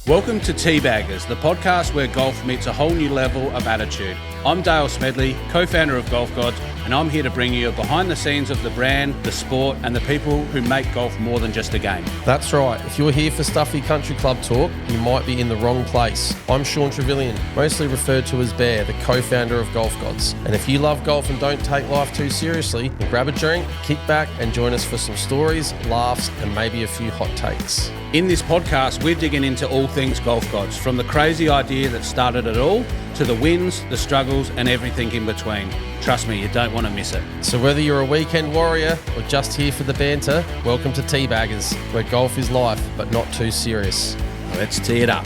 Welcome to Teabaggers, the podcast where golf meets a whole new level of attitude. I'm Dale Smedley, co-founder of Golf Gods, and I'm here to bring you behind the scenes of the brand, the sport, and the people who make golf more than just a game. That's right. If you're here for stuffy country club talk, you might be in the wrong place. I'm Sean Trevelyan, mostly referred to as Bear, the co-founder of Golf Gods. And if you love golf and don't take life too seriously, then grab a drink, kick back, and join us for some stories, laughs, and maybe a few hot takes. In this podcast, we're digging into all things Golf Gods, from the crazy idea that started it all to the wins, the struggles, and everything in between. Trust me, you don't want to miss it. So whether you're a weekend warrior or just here for the banter, welcome to Teabaggers, where golf is life, but not too serious. Let's tee it up.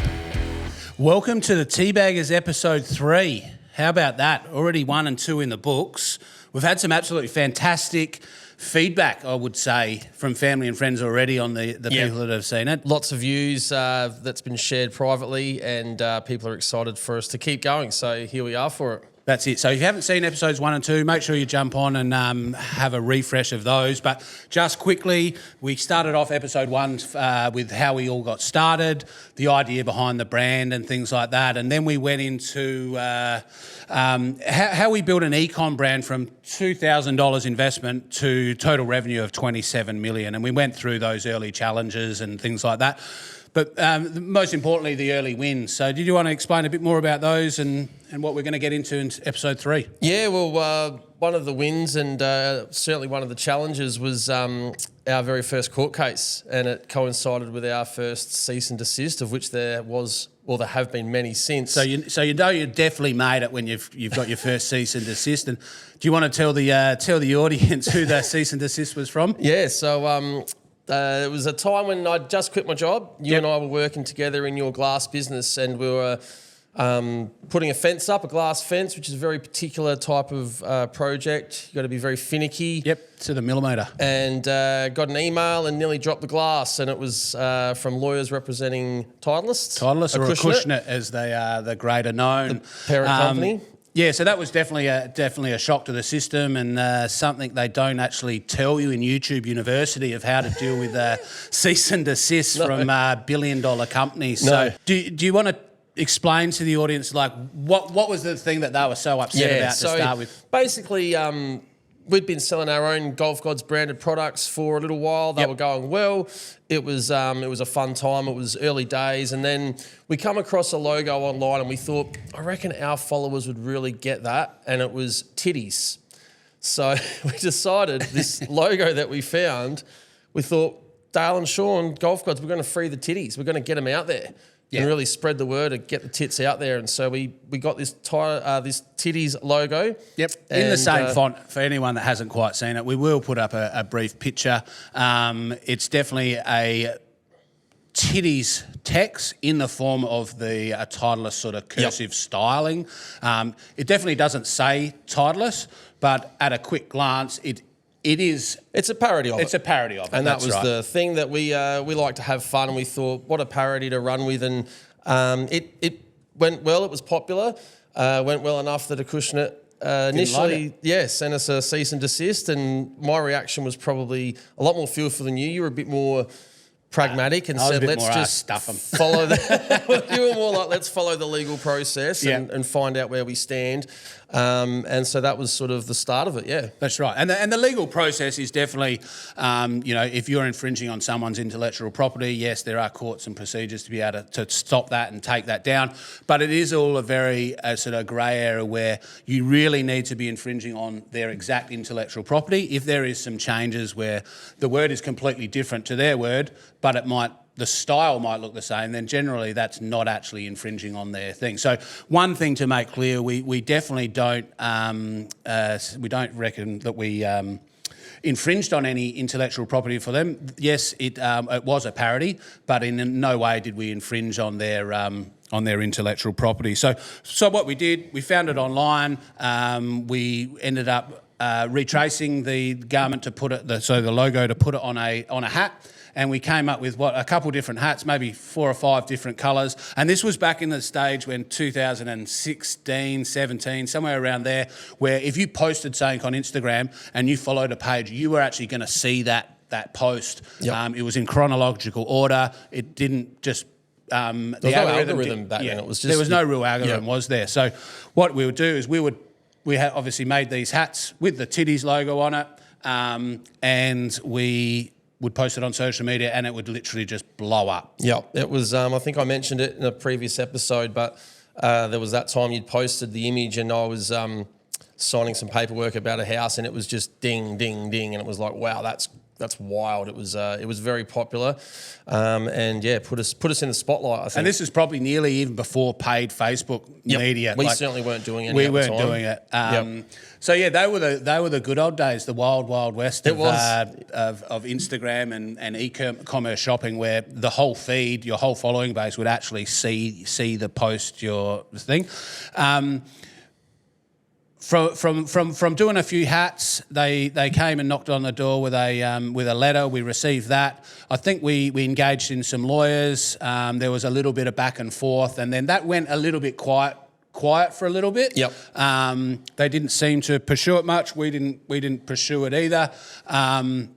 Welcome to the Teabaggers episode 3. How about that? Already 1 and 2 in the books. We've had some absolutely fantastic feedback, I would say, from family and friends already on the people that have seen it. Lots of views that's been shared privately, and people are excited for us to keep going. So here we are for it. That's it. So if you haven't seen episodes 1 and 2, make sure you jump on and have a refresh of those. But just quickly, we started off episode 1 with how we all got started, the idea behind the brand and things like that. And then we went into how we built an econ brand from $2,000 investment to total revenue of $27 million. And we went through those early challenges and things like that. But most importantly, the early wins. So did you want to explain a bit more about those and what we're going to get into in episode 3? Yeah, well, one of the wins and certainly one of the challenges was our very first court case, and it coincided with our first cease and desist, of which there have been many since. So you know you definitely made it when you've got your first cease and desist. And do you want to tell the audience who the cease and desist was from? Yeah, so it was a time when I'd just quit my job. You and I were working together in your glass business, and we were putting a fence up, a glass fence, which is a very particular type of project. You've got to be very finicky. Yep, to the millimetre. And got an email and nearly dropped the glass, and it was from lawyers representing Titleist. Titleist, or Acushnet, as they are the greater known. The parent company. Yeah, so that was definitely a shock to the system, and something they don't actually tell you in YouTube University of how to deal with cease and desist from billion-dollar companies. No. So do you want to explain to the audience, like, what was the thing that they were so upset about to start with? Basically, we'd been selling our own Golf Gods branded products for a little while. They were going well. It was a fun time. It was early days. And then we come across a logo online and we thought, I reckon our followers would really get that. And it was titties. So we decided this logo that we found, we thought, Dale and Sean, Golf Gods, we're going to free the titties. We're going to get them out there. And really spread the word and get the tits out there. And so we got this titties logo. Yep, in the same font. For anyone that hasn't quite seen it, we will put up a brief picture. It's definitely a titties text in the form of the Titleist sort of cursive styling. It definitely doesn't say Titleist, but at a quick glance, it's a parody of it. It's a parody of it. And that was the thing that we like to have fun, and we thought, what a parody to run with. And it went well. It was popular. Went well enough that Acushnet initially sent us a cease and desist. And my reaction was probably a lot more fearful than you. You were a bit more pragmatic and said, let's just stuff them. Follow the... You were more like, let's follow the legal process and find out where we stand. And so that was sort of the start of it, yeah. That's right. And the legal process is definitely, if you're infringing on someone's intellectual property, yes, there are courts and procedures to be able to stop that and take that down. But it is all a very sort of grey area where you really need to be infringing on their exact intellectual property. If there is some changes where the word is completely different to their word, but the style might look the same, then generally that's not actually infringing on their thing. So one thing to make clear, we definitely don't reckon that we infringed on any intellectual property for them. Yes, it was a parody, but in no way did we infringe on their intellectual property. So what we did, we found it online. We ended up retracing the garment to put it, the logo to put it on a hat. And we came up with a couple different hats, maybe 4 or 5 different colours. And this was back in the stage when 2016, 17, somewhere around there, where if you posted something on Instagram and you followed a page, you were actually going to see that post. It was in chronological order. It didn't just There was no algorithm back then. It was just there was no real algorithm, was there? So what we would do is we had obviously made these hats with the Titties logo on it, and we would post it on social media, and it would literally just blow up. Yeah, it was. I think I mentioned it in a previous episode, but there was that time you'd posted the image, and I was signing some paperwork about a house, and it was just ding, ding, ding, and it was like, wow, that's wild. It was very popular, and yeah, put us in the spotlight, I think. And this is probably nearly even before paid Facebook media. We certainly weren't doing it. We weren't doing it. So yeah, they were the good old days, the wild west of Instagram and e-commerce shopping, where the whole feed, your whole following base would actually see the post, your thing. From doing a few hats, they came and knocked on the door with a letter. We received that. I think we engaged in some lawyers. There was a little bit of back and forth, and then that went a little bit quiet for a little bit. Yep. They didn't seem to pursue it much. We didn't pursue it either. And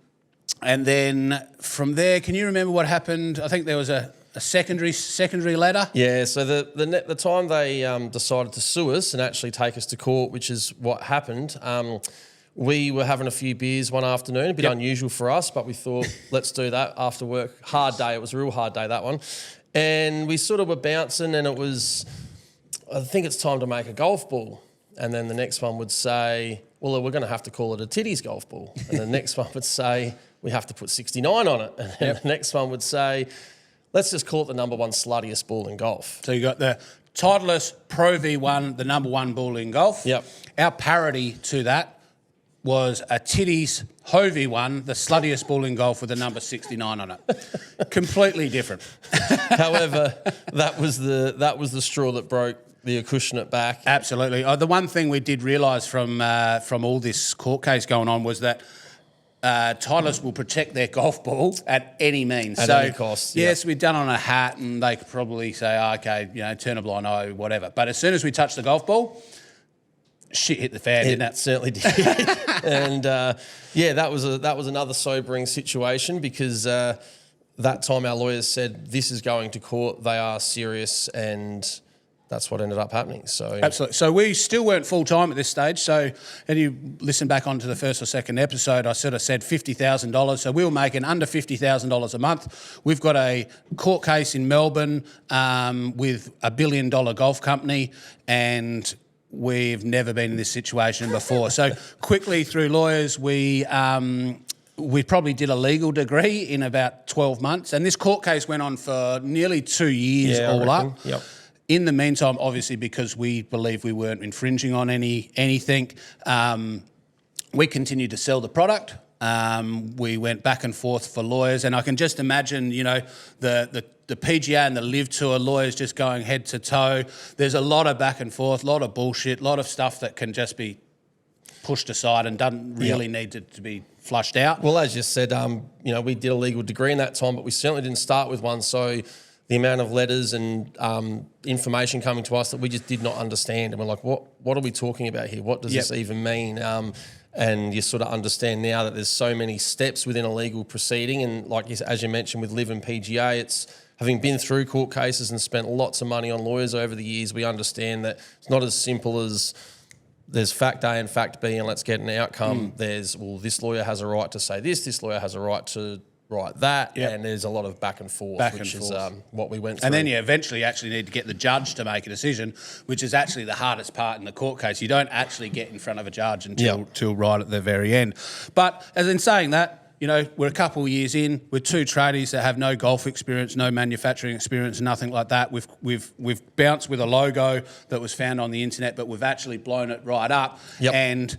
then from there, can you remember what happened? I think there was a secondary letter. Yeah, so the time they decided to sue us and actually take us to court, which is what happened, we were having a few beers one afternoon, a bit unusual for us, but we thought, let's do that after work. Hard day, it was a real hard day, that one. And we sort of were bouncing, and it was, I think it's time to make a golf ball. And then the next one would say, well, we're going to have to call it a Titties golf ball. And the next one would say, we have to put 69 on it. And then the next one would say, let's just call it the number one sluttiest ball in golf. So you got the Titleist Pro V1, the number one ball in golf. Yep. Our parody to that was a Titties Ho V1, the sluttiest ball in golf with the number 69 on it. Completely different. However, that was the straw that broke the Acushnet back. Absolutely. The one thing we did realise from all this court case going on was that Titleist will protect their golf ball at any means. At any cost. Yes, we'd done on a hat, and they could probably say, oh, okay, turn a blind eye, whatever. But as soon as we touched the golf ball, shit hit the fan, didn't it? It certainly did. And that was another sobering situation, because that time our lawyers said, this is going to court, they are serious, and that's what ended up happening. So absolutely. So we still weren't full time at this stage. So, and you listen back onto the first or second episode, I sort of said $50,000. So we were making under $50,000 a month. We've got a court case in Melbourne with $1 billion golf company, and we've never been in this situation before. So quickly through lawyers, we probably did a legal degree in about 12 months, and this court case went on for nearly 2 years all up. Yep. In the meantime, obviously, because we believe we weren't infringing on anything, we continued to sell the product. We went back and forth for lawyers, and I can just imagine, the PGA and the Live Tour lawyers just going head to toe. There's a lot of back and forth, a lot of bullshit, a lot of stuff that can just be pushed aside and doesn't really need to be flushed out. Well, as you said, we did a legal degree in that time, but we certainly didn't start with one. So the amount of letters and information coming to us that we just did not understand, and we're like, what are we talking about here? What does this even mean? And you sort of understand now that there's so many steps within a legal proceeding, and as you mentioned with Live and PGA, it's having been through court cases and spent lots of money on lawyers over the years, we understand that it's not as simple as there's fact A and fact B and let's get an outcome. There's, this lawyer has a right to say this lawyer has a right to write that, and there's a lot of back and forth, which is what we went through. And then you eventually actually need to get the judge to make a decision, which is actually the hardest part in the court case. You don't actually get in front of a judge until right at the very end. But as in saying that, we're a couple of years in with two tradies that have no golf experience, no manufacturing experience, nothing like that. We've bounced with a logo that was found on the internet, but we've actually blown it right up. And,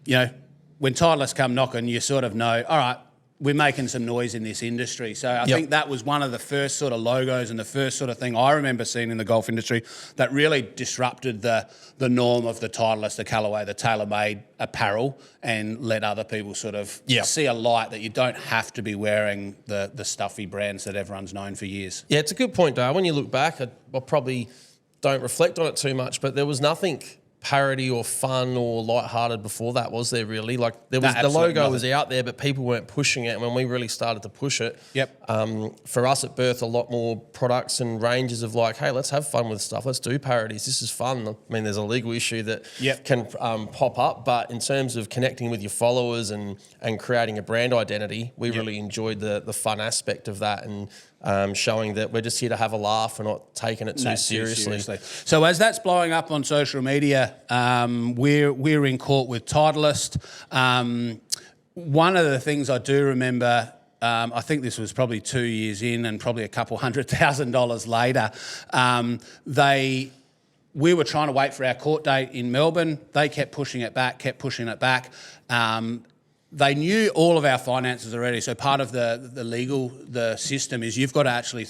when Titleist come knocking, you sort of know, all right, we're making some noise in this industry. So I think that was one of the first sort of logos and the first sort of thing I remember seeing in the golf industry that really disrupted the norm of the Titleist, the Callaway, the tailor-made apparel, and let other people sort of see a light that you don't have to be wearing the stuffy brands that everyone's known for years. Yeah, it's a good point, Dale. When you look back, I probably don't reflect on it too much, but there was nothing parody or fun or lighthearted before that, was there really? Like there was the absolutely logo nothing. was out there, but people weren't pushing it. And when we really started to push it, for us it birthed a lot more products and ranges of like, hey, let's have fun with stuff. Let's do parodies. This is fun. I mean, there's a legal issue that can pop up, but in terms of connecting with your followers and creating a brand identity, we really enjoyed the fun aspect of that and showing that we're just here to have a laugh. We're not taking it too seriously. So as that's blowing up on social media, we're in court with Titleist. One of the things I do remember, I think this was probably 2 years in and probably a couple $100,000 later, we were trying to wait for our court date in Melbourne. They kept pushing it back. They knew all of our finances already. So part of the system is you've got to actually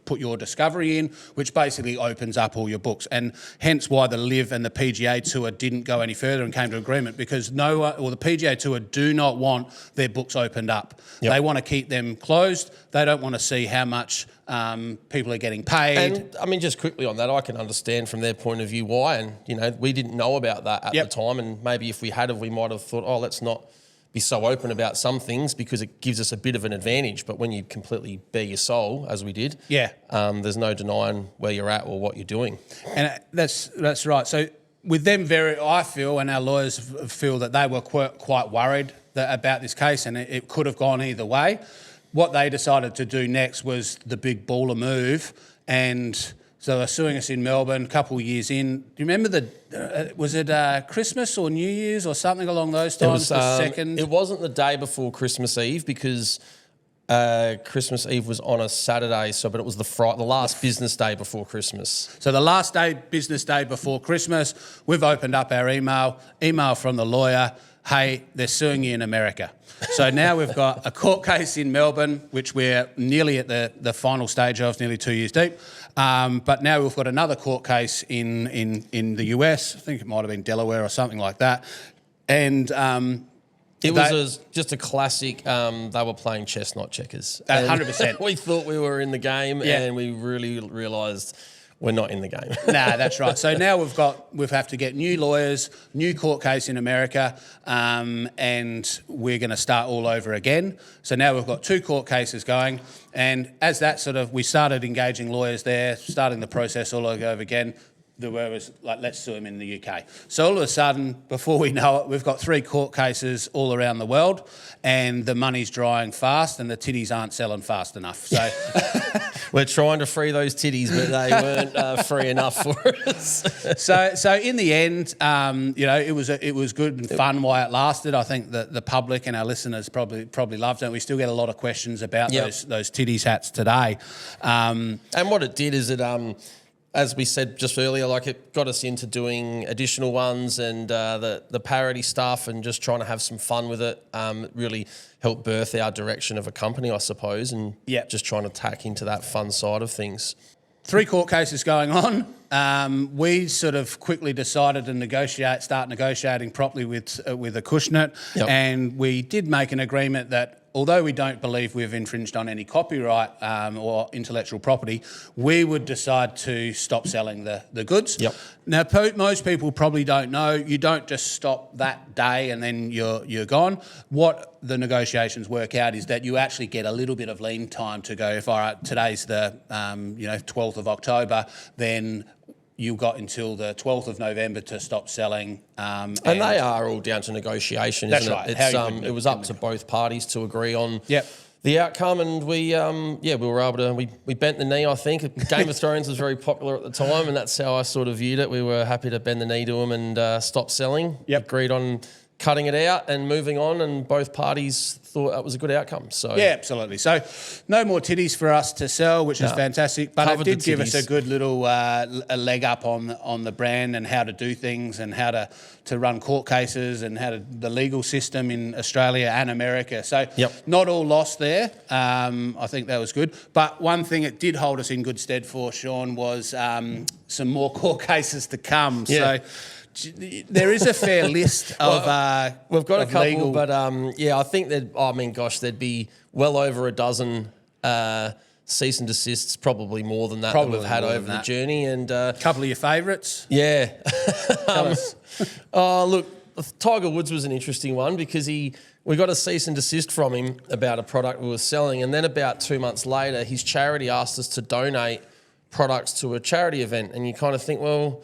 put your discovery in, which basically opens up all your books. And hence why the LIV and the PGA Tour didn't go any further and came to agreement, because the PGA Tour do not want their books opened up. They want to keep them closed. They don't want to see how much people are getting paid. And I mean, just quickly on that, I can understand from their point of view why. And, we didn't know about that at the time. And maybe if we had, we might have thought, oh, let's not be so open about some things because it gives us a bit of an advantage. But when you completely bare your soul, as we did, there's no denying where you're at or what you're doing. And that's right. So with them, I feel, and our lawyers feel that they were quite worried about this case, and it could have gone either way. What they decided to do next was the big baller move, and so they're suing us in Melbourne a couple of years in. Do you remember was it Christmas or New Year's or something along those times? It wasn't the day before Christmas Eve because Christmas Eve was on a Saturday, but it was the last business day before Christmas. So the last business day before Christmas, we've opened up our email from the lawyer. Hey, they're suing you in America. So now we've got a court case in Melbourne, which we're nearly at the final stage of, nearly 2 years deep. But now we've got another court case in the US. I think it might have been Delaware or something like that. And it was just a classic. They were playing chess, not checkers. 100%. We thought we were in the game, and we really realised we're not in the game. Nah, that's right. So now we have to get new lawyers, new court case in America, and we're going to start all over again. So now we've got 2 court cases going, and as that we started engaging lawyers there, starting the process all over again. The word was like, let's sue him in the UK. So all of a sudden, before we know it, we've got 3 court cases all around the world, and the money's drying fast, and the titties aren't selling fast enough. So we're trying to free those titties, but they weren't free enough for us. So in the end, it was good and fun while it lasted. I think that the public and our listeners probably loved it. We still get a lot of questions about those titties hats today. And what it did is it as we said just earlier, like it got us into doing additional ones and the parody stuff and just trying to have some fun with it. It really helped birth our direction of a company, I suppose, and just trying to tack into that fun side of things. 3 court cases going on. We sort of quickly decided to start negotiating properly with Acushnet, and we did make an agreement that although we don't believe we've infringed on any copyright or intellectual property, we would decide to stop selling the goods. Now, most people probably don't know, you don't just stop that day and then you're gone. What the negotiations work out is that you actually get a little bit of lean time to go, if all right, today's the 12th of October, then you got until the 12th of November to stop selling. And they are all down to negotiation, isn't right. it? It was up to both parties to agree on Yep. the outcome, and we were able to, we bent the knee, I think. Game of Thrones was very popular at the time, and that's how I sort of viewed it. We were happy to bend the knee to them and stop selling. Agreed on cutting it out and moving on, and both parties thought that was a good outcome. So yeah, absolutely. So no more titties for us to sell, which is fantastic. But it did give us a good little a leg up on the brand and how to do things and how to run court cases and the legal system in Australia and America. So not all lost there. I think that was good. But one thing it did hold us in good stead for, Sean, was some more court cases to come. So there is a fair list of we've got a couple, legal... but I think there'd be well over a dozen cease and desists, probably more than that Probably we've had more over than the that. journey. And Couple of your favourites? yeah. Tell us. Oh, look, Tiger Woods was an interesting one because we got a cease and desist from him about a product we were selling, and then about 2 months later, his charity asked us to donate products to a charity event, and you kind of think, well,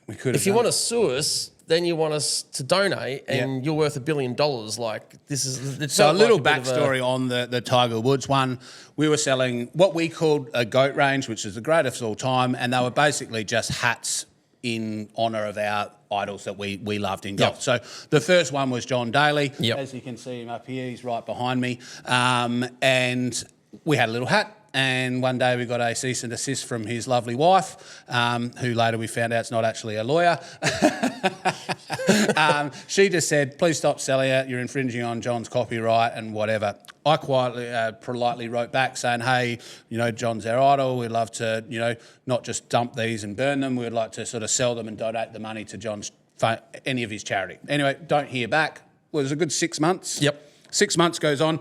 We could have if you done want it. to sue us, then you want us to donate, and Yeah. you're worth $1 billion. Like, this is... it So a felt little like bit of backstory on the Tiger Woods one. We were selling what we called a goat range, which is the greatest of all time, and they were basically just hats in honour of our idols that we loved in golf. Yep. So the first one was John Daly. Yep. As you can see him up here, he's right behind me. And we had a little hat. And one day we got a cease and desist from his lovely wife, who later we found out is not actually a lawyer. She just said, please stop selling it. You're infringing on John's copyright and whatever. I quietly, politely wrote back saying, hey, John's our idol. We'd love to, not just dump these and burn them. We'd like to sort of sell them and donate the money to John's, any of his charity. Anyway, don't hear back. Well, it was a good 6 months. Yep. 6 months goes on.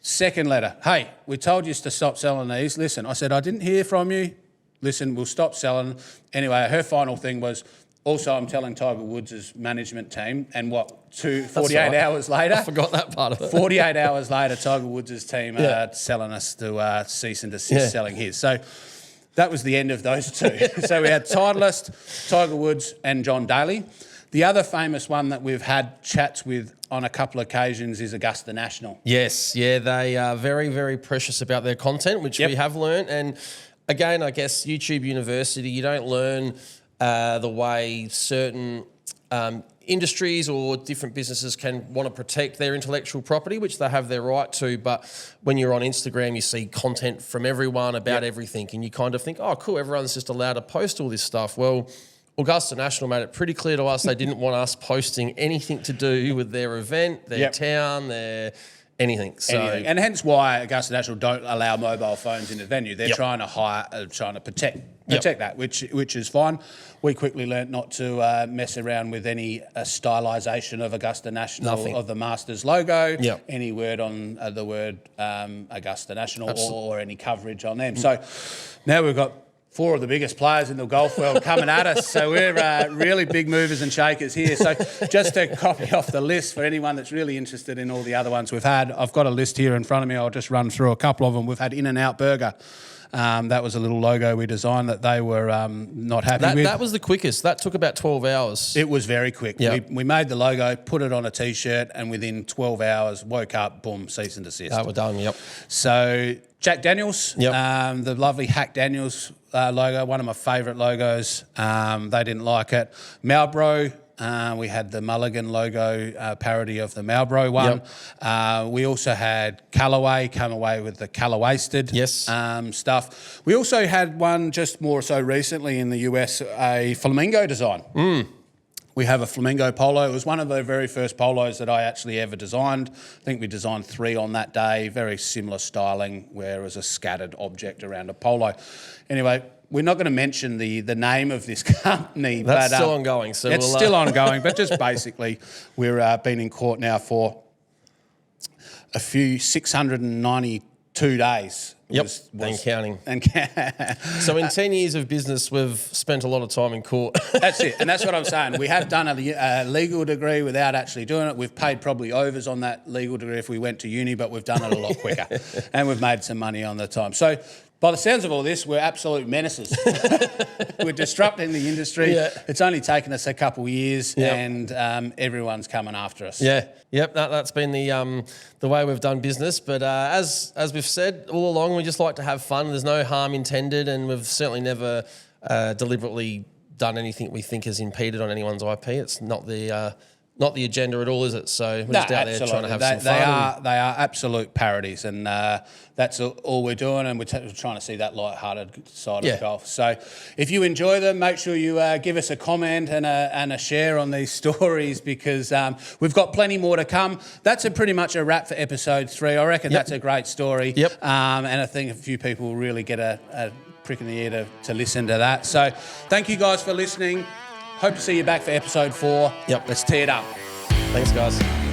Second letter, hey, we told you to stop selling these. Listen, I said, I didn't hear from you. Listen, we'll stop selling. Anyway, her final thing was, also I'm telling Tiger Woods' management team, and 48 right. hours later? I forgot that part of it. 48 hours later, Tiger Woods' team are selling us to cease and desist selling his. So that was the end of those two. So we had Titleist, Tiger Woods and John Daly. The other famous one that we've had chats with on a couple of occasions is Augusta National. Yes, yeah, they are very, very precious about their content, which we have learned. And again, I guess YouTube University, you don't learn the way certain industries or different businesses can want to protect their intellectual property, which they have their right to. But when you're on Instagram, you see content from everyone about everything, and you kind of think, oh, cool, everyone's just allowed to post all this stuff. Well, Augusta National made it pretty clear to us they didn't want us posting anything to do with their event, their town, their anything. So, And hence why Augusta National don't allow mobile phones in the venue. They're trying to protect that, which is fine. We quickly learnt not to mess around with any stylisation of Augusta National, of the Masters logo, any word on the word Augusta National or any coverage on them. So now we've got 4 of the biggest players in the golf world coming at us. So we're really big movers and shakers here. So just to copy off the list for anyone that's really interested in all the other ones we've had, I've got a list here in front of me. I'll just run through a couple of them. We've had In-N-Out Burger. That was a little logo we designed that they were not happy with. That was the quickest. That took about 12 hours. It was very quick. Yep. We made the logo, put it on a T-shirt, and within 12 hours, woke up, boom, cease and desist. We're done, yep. So Jack Daniels, the lovely Hack Daniels logo, one of my favourite logos. They didn't like it. Marlboro, we had the Mulligan logo parody of the Marlboro one. We also had Callaway come away with the Callaway-sted stuff. We also had one just more so recently in the US, a flamingo design. We have a flamingo polo. It was one of the very first polos that I actually ever designed. I think we designed 3 on that day, very similar styling, where it was a scattered object around a polo. Anyway, we're not going to mention the name of this company. That's still ongoing. So it's still ongoing, but just basically we're been in court now for a few 692 days. And counting. And so in 10 years of business, we've spent a lot of time in court. That's it. And that's what I'm saying. We have done a legal degree without actually doing it. We've paid probably overs on that legal degree if we went to uni, but we've done it a lot quicker. And we've made some money on the time. So by the sounds of all this, we're absolute menaces. We're disrupting the industry. It's only taken us a couple of years and everyone's coming after us. That's been the way we've done business. But as we've said all along, we just like to have fun. There's no harm intended, and we've certainly never deliberately done anything we think has impeded on anyone's IP. It's not the agenda at all, is it? So we're just out there trying to have some fun. They are absolute parodies, and that's all we're doing, and we're trying to see that light-hearted side of golf. So if you enjoy them, make sure you give us a comment and a share on these stories, because we've got plenty more to come. That's pretty much a wrap for episode 3. I reckon that's a great story, and I think a few people will really get a prick in the ear to listen to that. So thank you guys for listening. Hope to see you back for episode 4. Yep. Let's tee it up. Thanks, guys.